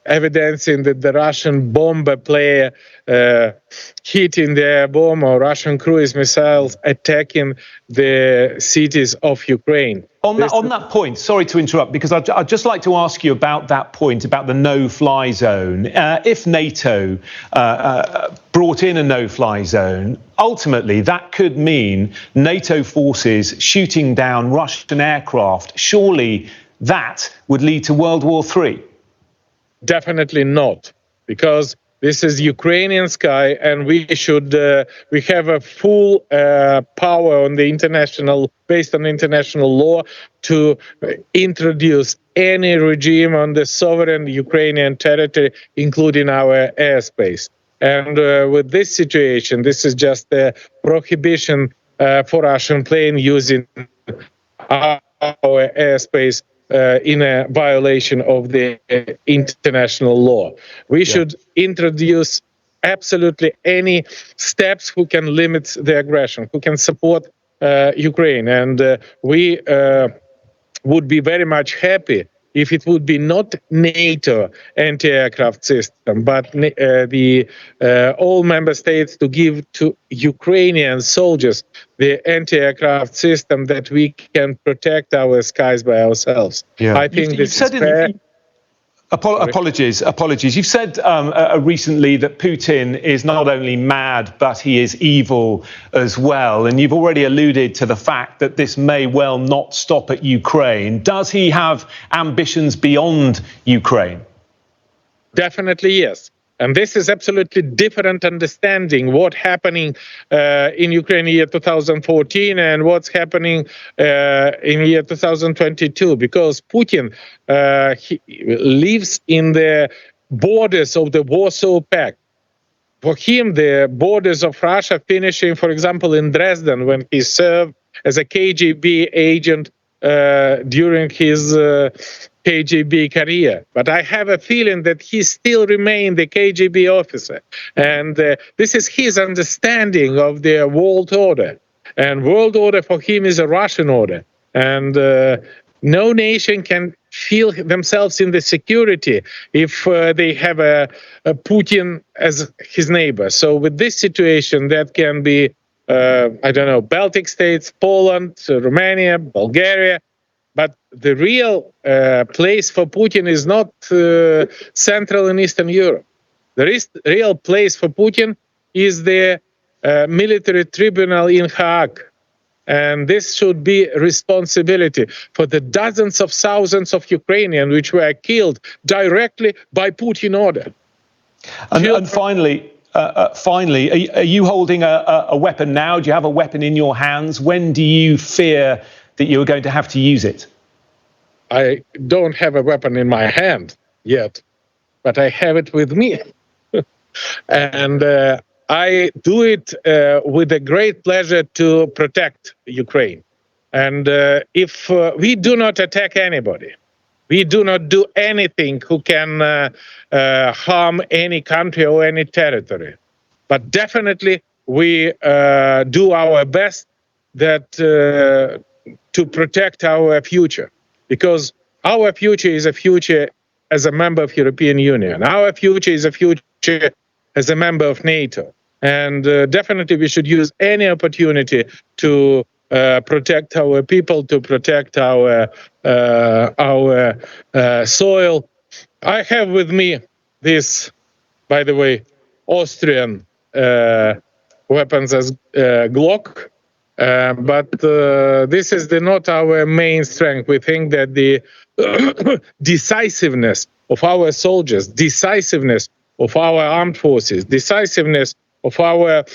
evidencing that the Russian bomber player hitting their bomb or Russian cruise missiles attacking the cities of Ukraine. On that point, sorry to interrupt, because I'd just like to ask you about that point, about the no-fly zone. If NATO brought in a no-fly zone, ultimately that could mean NATO forces shooting down Russian aircraft. Surely that would lead to World War III. Definitely not, because this is Ukrainian sky, and we have a full power on the based on international law to introduce any regime on the sovereign Ukrainian territory, including our airspace. And with this situation, this is just a prohibition for Russian plane using our airspace in a violation of the international law. We should introduce absolutely any steps who can limit the aggression, who can support Ukraine. And we would be very much happy if it would be not NATO anti-aircraft system, but all member states to give to Ukrainian soldiers the anti-aircraft system that we can protect our skies by ourselves. I think this is fair. Apologies. You've said recently that Putin is not only mad, but he is evil as well. And you've already alluded to the fact that this may well not stop at Ukraine. Does he have ambitions beyond Ukraine? Definitely, yes. And this is absolutely different understanding what's happening in Ukraine in year 2014 and what's happening in year 2022, because Putin he lives in the borders of the Warsaw Pact. For him, the borders of Russia finishing, for example, in Dresden when he served as a KGB agent during his KGB career. But I have a feeling that he still remained the KGB officer. And this is his understanding of the world order. And world order for him is a Russian order. And no nation can feel themselves in the security if they have a Putin as his neighbor. So with this situation, that can be, Baltic states, Poland, Romania, Bulgaria. But the real place for Putin is not Central and Eastern Europe. The real place for Putin is the military tribunal in Hague. And this should be responsibility for the dozens of thousands of Ukrainians which were killed directly by Putin order. And finally, are you holding a weapon now? Do you have a weapon in your hands? When do you fear that you're going to have to use it? I don't have a weapon in my hand yet, but I have it with me. And I do it with a great pleasure to protect Ukraine. And if we do not attack anybody, we do not do anything who can harm any country or any territory. But definitely we do our best to protect our future. Because our future is a future as a member of European Union. Our future is a future as a member of NATO. And definitely we should use any opportunity to protect our people, to protect our soil. I have with me this, by the way, Austrian weapons as Glock. But this is not our main strength. We think that the decisiveness of our soldiers, decisiveness of our armed forces, decisiveness of our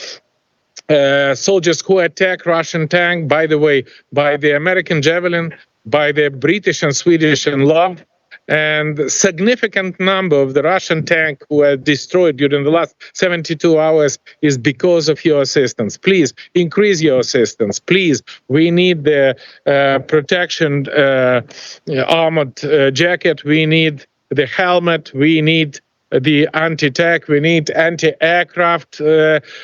soldiers who attack Russian tank, by the way, by the American Javelin, by the British and Swedish Love, and a significant number of the Russian tank who were destroyed during the last 72 hours is because of your assistance. Please increase your assistance. Please, we need the protection armored jacket. We need the helmet. We need the anti-tank. We need anti-aircraft.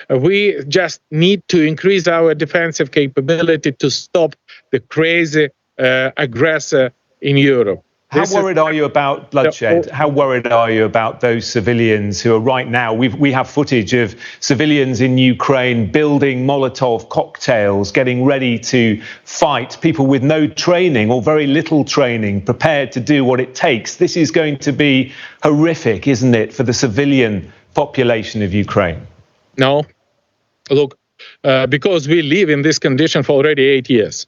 We just need to increase our defensive capability to stop the crazy aggressor in Europe. How worried are you about bloodshed? How worried are you about those civilians who are right now? We have footage of civilians in Ukraine building Molotov cocktails, getting ready to fight, people with no training or very little training, prepared to do what it takes. This is going to be horrific, isn't it, for the civilian population of Ukraine? No. Look, because we live in this condition for already 8 years.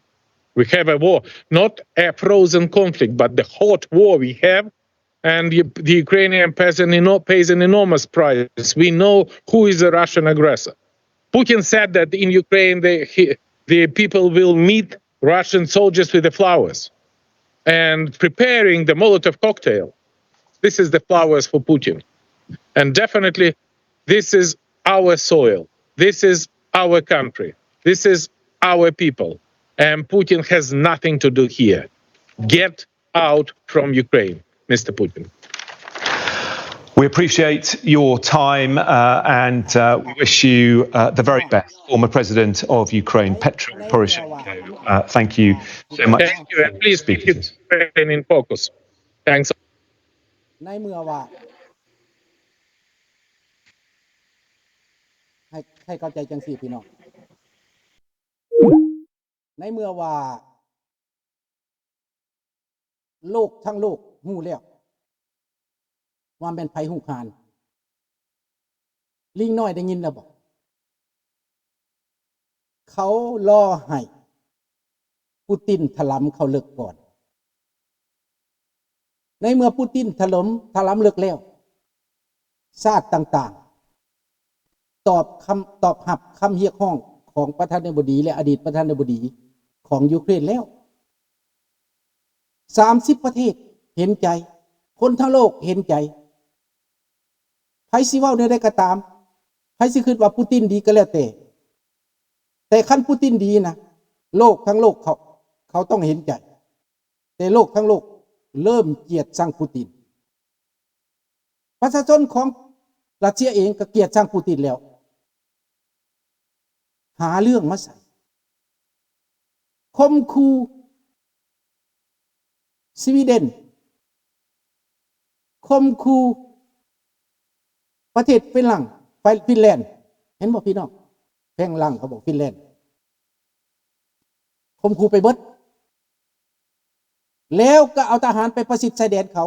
We have a war, not a frozen conflict, but the hot war we have, and the Ukrainian peasant pays an enormous price. We know who is the Russian aggressor. Putin said that in Ukraine the people will meet Russian soldiers with the flowers, and preparing the Molotov cocktail. This is the flowers for Putin, and definitely this is our soil. This is our country. This is our people. And Putin has nothing to do here. Get out from Ukraine, Mr. Putin. We appreciate your time and we wish you the very best, former President of Ukraine, Petro Poroshenko. Thank you so much. Thank you, and please keep Ukraine in focus. Thanks. ในเมื่อว่าให้เข้าใจจังซี่พี่น้องในเมื่อว่าโลกทั้งโลกฮู้แล้วว่าแม่นไผฮู้คานลิงน้อยได้ยินแล้วบ่เขารอให้ปูตินถล่มเขาเลิกก่อนในเมื่อปูตินถล่มเลิกแล้วชาติต่างๆตอบรับคำเรียกร้องของประธานาธิบดีและอดีตประธานาธิบดีของยูเครนแล้ว30ประเทศเห็นใจคนทั้งโลกเห็นใจไผสิเว้าได้ก็ตามไผสิคิดว่าปูตินดีก็แล้วแต่คันปูตินดีนะโลกทั้งโลกเขาต้องเห็นใจแต่โลกทั้งโลกเริ่มเกลียดชังปูตินประชาชนของรัสเซียเองก็เกลียดชังปูตินแล้วหาเรื่องมาใส่คมคูสวีเดนคมคูประเทศฟินแลนด์เห็นบ่พี่น้องแฝงหลังเขาบอกฟินแลนด์คมคูไปเบิดแล้วก็เอาทหารไปประสิทธิ์ชายแดนเขา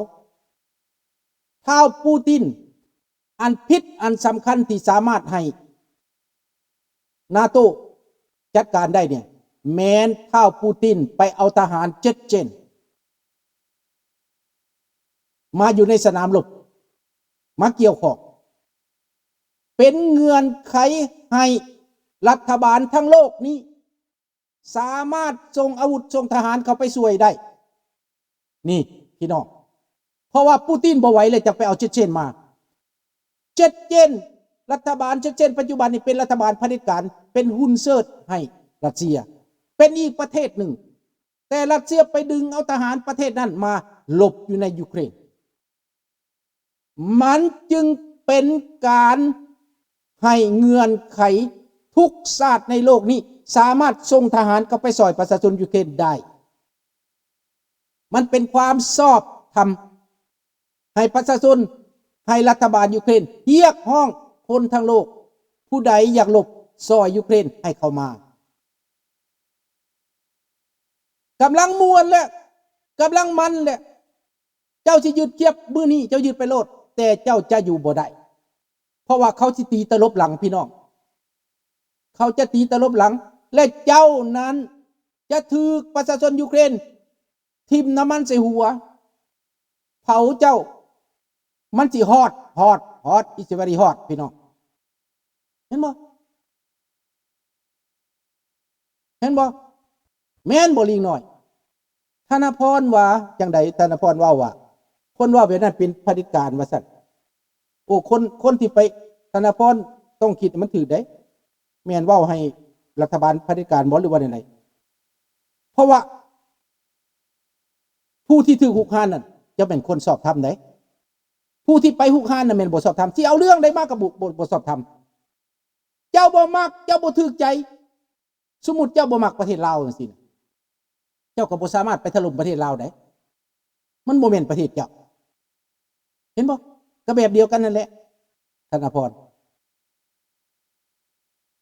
ท้าวปูตินอันพิษอันสำคัญที่สามารถให้นาโต้จัดการได้เนี่ยแม้นท้าวปูตินไปเอาทหารเจ็ดเจนมาอยู่ในสนามรบมาเกี่ยวข้องเป็นเงื่อนไขให้รัฐบาลทั้งโลกนี้สามารถส่งอาวุธส่งทหารเข้าไปช่วยได้นี่พี่น้องเพราะว่าปูตินบ่ไหวเลยจะไปเอาเจ็ดเจนมาเจ็ดเจนรัฐบาลเจ็ดเจนปัจจุบันนี้เป็นรัฐบาลเผด็จการเป็นหุ้นเซิร์ชให้รัสเซียเป็นอีกประเทศหนึ่งแต่รัสเซียไปดึงเอาทหารประเทศนั้นมาหลบอยู่ในยูเครนมันจึงเป็นการให้เงื่อนไขทุกชาติในโลกนี้สามารถส่งทหารเข้าไปช่วยประชาชนยูเครนได้มันเป็นความชอบธรรมให้ประชาชนให้รัฐบาลยูเครนเรียกร้องคนทั้งโลกผู้ใดอยากหลบช่วยยูเครนให้เข้ามากำลังมวนและกำลังมันและเจ้าสิหยุดเทียบมื้อนี้เจ้าหยุดไปโลดแต่เจ้าจะอยู่บ่ได้เพราะว่าเขาสิตีตลบหลังพี่น้องเขาจะตีตลบหลังและเจ้านั้นจะถูกประชาชนยูเครนทิ่มน้ำมันใส่หัวเผาเจ้ามันสิฮอดอิสเวรีฮอดพี่น้องเห็นบ่แม่นบ่ลิงน้อยธนพรว่าจังได๋ธนพรว่าคนว่าแบบนั้นเป็นเผด็จการว่าซั่นโอ้คนที่ไปธนพรต้องคิดมันถูกได้แม่นเว้าให้รัฐบาลเผด็จการบ่หรือว่าได๋เพราะว่าผู้ที่ถูกหุกหานนั่นจะเป็นคนสอบธรรมได้ผู้ที่ไปหุกหานนั่นแม่นบ่สอบธรรมสิเอาเรื่องได้มากกับบ่สอบธรรมเจ้าบ่มักเจ้าบ่ถูกใจสมมุติเจ้าบ่มักประเทศลาวจังซี่เจ้าก็บ่สามารถไปถล่มประเทศลาวได้ มันบ่แม่นประเทศเจ้าเห็นบ่ก็แบบเดียวกันนั่นแหละธนพร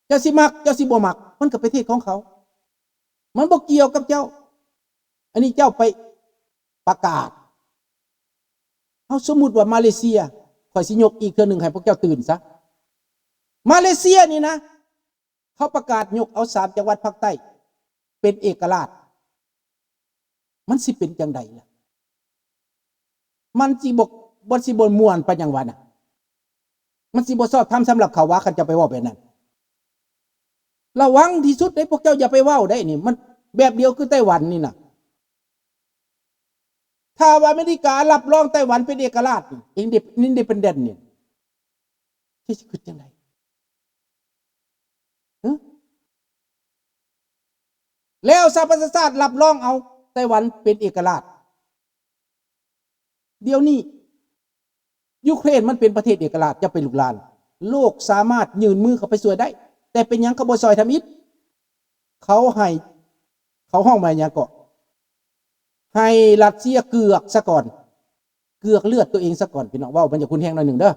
เจ้าสิมักเจ้าสิบ่มักมันก็ประเทศของเขามันบ่เกี่ยวกับเจ้าอันนี้เจ้าไปประกาศเอาสมมุติว่ามาเลเซียข่อยสิยกอีกเทื่อนึงให้พวกเจ้าตื่นซะมาเลเซียนี่นะเขาประกาศยกเอา3จังหวัดภาคใต้เป็นเอกราชมันสิเป็นจังไดล่ะมันสิบ่สิบ่ม่วนปานหยังวะน่ะมันสิบ่ชอบทำสำหรับเขาว่าคันจะไปเว้าแบบนั้นระวังที่สุดเด้พวกเจ้าอย่าไปเว้าได้นี่มันแบบเดียวคือไต้หวันนี่น่ะถ้าว่าอเมริการับรองไต้หวันเป็นเอกราชอินดิเพนเดนต์นี่สิคือจังไดแล้วสหประชาชาติรับรองเอาไต้หวันเป็นเอกราชเดี๋ยวนี้ยูเครนมันเป็นประเทศเอกราชจะเป็นลูกหลานโลกสามารถยืนมือเข้าไปช่วยได้แต่เป็นหยังเขาบ่ซอยทำอิฐเขาห้องมาหยังก็ให้รัสเซียเกือกซะก่อนเกือกเลือดตัวเองซะก่อนพี่น้องเว้ามันจะคุณแฮงหน่อยนึงเด้อ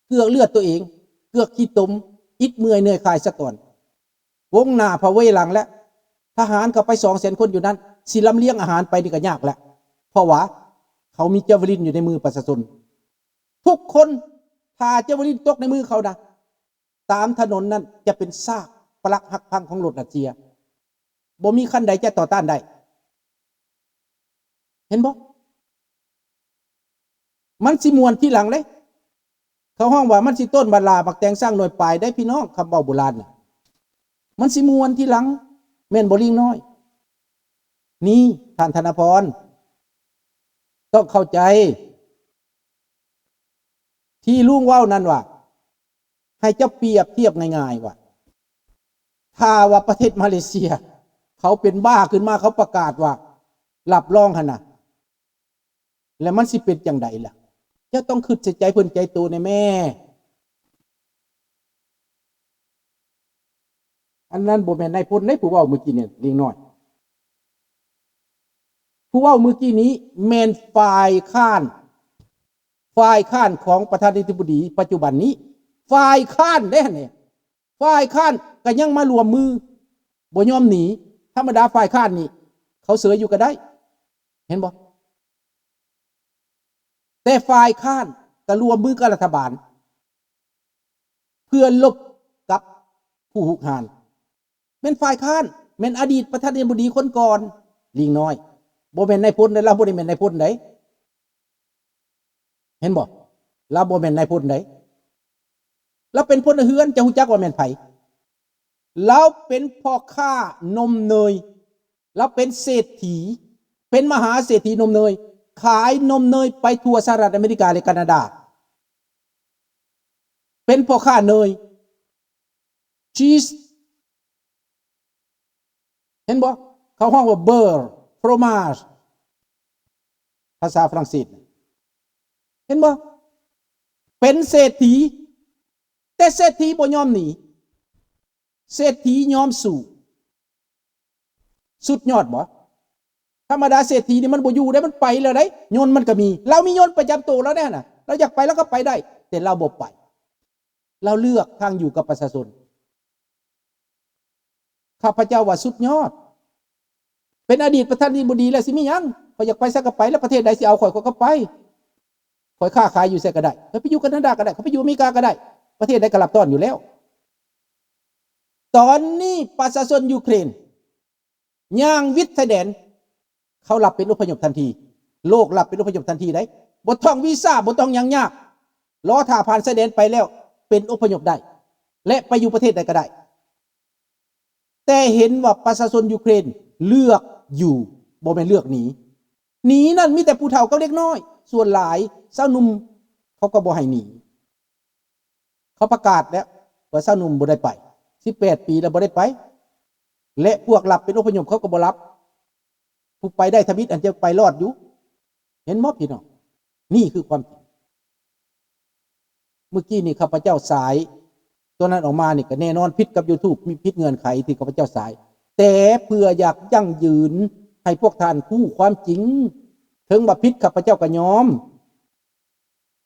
เกือกเลือดตัวเองเกือกขี้ตมอิดเมื่อยเหนื่อยคายซะก่อนวงหน้าพะเวหลังแล้วทหารเข้าไป 200,000 คนอยู่นั้นสิลำเลียงอาหารไปนี่ก็ยากแล้วเพราะว่าเขามีเจาเวลินอยู่ในมือประชาชนทุกคนถ้าเจาเวลินตกในมือเขานะตามถนนนั้นจะเป็นซากปลักหักพังของรถรัสเซียบ่มีคันใดจะต่อต้านได้เห็นบ่มันสิมวนที่หลังเลยเขาห้องว่ามันสิต้นบาลาบักแตงสร้างหน่วยปลายได้พี่น้องคำเว้าโบราณน่ะมันสิมวนที่หลังแม่นบ่ลิงน้อยนี่ท่านธนพรต้องเข้าใจที่ลุงเว้านั่นว่าให้เจ้าเปรียบเทียบง่ายๆว่าถ้าว่าประเทศมาเลเซียเขาเป็นบ้าขึ้นมาเขาประกาศว่ารับรองหั่นน่ะแล้วมันสิเป็นจังไดล่ะเจ้าต้องคิดใจเพิ่นใจตัวในแม่อันนั้นบ่แม่นนายพลได้ผู้เว้าเมื่อกี้เนี่ยเล็กน้อยผู้เว้าเมื่อกี้นี้แม่นฝ่ายค้านของประธานาธิบดีปัจจุบันนี้ฝ่ายค้านเด้เนี่ยฝ่ายค้านก็ยังมารวมมือบ่ยอมหนีธรรมดาฝ่ายค้านนี่เขาเสืออยู่ก็ได้เห็นบ่แต่ฝ่ายค้านก็รวมมือกับรัฐบาลเพื่อลบกับผู้หุกหานเป็นฝ่ายค้านเป็นอดีตประธานาธิบดีคนก่อนลิงน้อยบ่แม่นนายพลได้เราบ่ได้แม่นนายพลไดเห็นบ่เราบ่แม่นนายพลไดเราเป็นพลเรือนจะฮู้จักว่าแม่นไผเราเป็นพ่อค้านมเนยเราเป็นเศรษฐีเป็นมหาเศรษฐีนมเนยขายนมเนยไปทั่วสหรัฐอเมริกาและแคนาดาเป็นพ่อค้าเนยชีสเห็นบ่เขาห้องว่าเบอร์ฟรอมาจภาษาฝรั่งเศสเห็นบ่เป็นเศรษฐีแต่เศรษฐีบ่ยอมหนีเศรษฐียอมสู้สุดยอดบ่ธรรมดาเศรษฐีนี่มันบ่อยู่ได้มันไปแล้วได้ยนต์มันก็มีเรามียนต์ประจำตัวแล้วแน่น่ะเราอยากไปแล้วก็ไปได้แต่เราบ่ไปเราเลือกทางอยู่กับประชาชนข้าพเจ้าว่าสุดยอดเป็นอดีตประธานาธิบดีแล้วสิมีหยังข่อยอยากไปซะก็ไปแล้วประเทศใดสิเอาข่อยก็ไปข่อยค้าขายอยู่ไสก็ได้ข่อยไปอยู่แคนาดาก็ได้ข่อยไปอยู่อเมริกาก็ได้ประเทศใดก็รับต้อนอยู่แล้วตอนนี้ประชาชนยูเครนย่างวิดชายแดนเขารับเป็นอพยพทันทีโลกรับเป็นอพยพทันทีได้บ่ต้องวีซ่าบ่ต้องหยังยากรอถ้าผ่านชายแดนไปแล้วเป็นอพยพได้และไปอยู่ประเทศใดก็ได้แต่เห็นว่าประชาชนยูเครนเลือกอยู่บ่แม่นเลือกหนีนั่นมีแต่ผู้เฒ่ากับเด็กน้อยส่วนหลายสาวหนุ่มเขาก็บ่ให้หนีเขาประกาศแล้วว่าสาวหนุ่มบ่ได้ไป18 ปีแล้วบ่ได้ไปและพวกรับเป็นอพยพเขาก็บ่รับผู้ไปได้ทมิตอันจะไปรอดอยู่เห็นมั้ยพี่น้องนี่คือความจริงเมื่อกี้นี่ข้าพเจ้าสายตัวนั้นออกมานี่ก็แน่นอนผิดกับ YouTube มีผิดเงื่อนไขที่ข้าพเจ้าสายแต่เพื่ออยากยั่งยืนให้พวกท่านคู่ความจริง ถึงว่าผิดข้าพเจ้าก็ยอม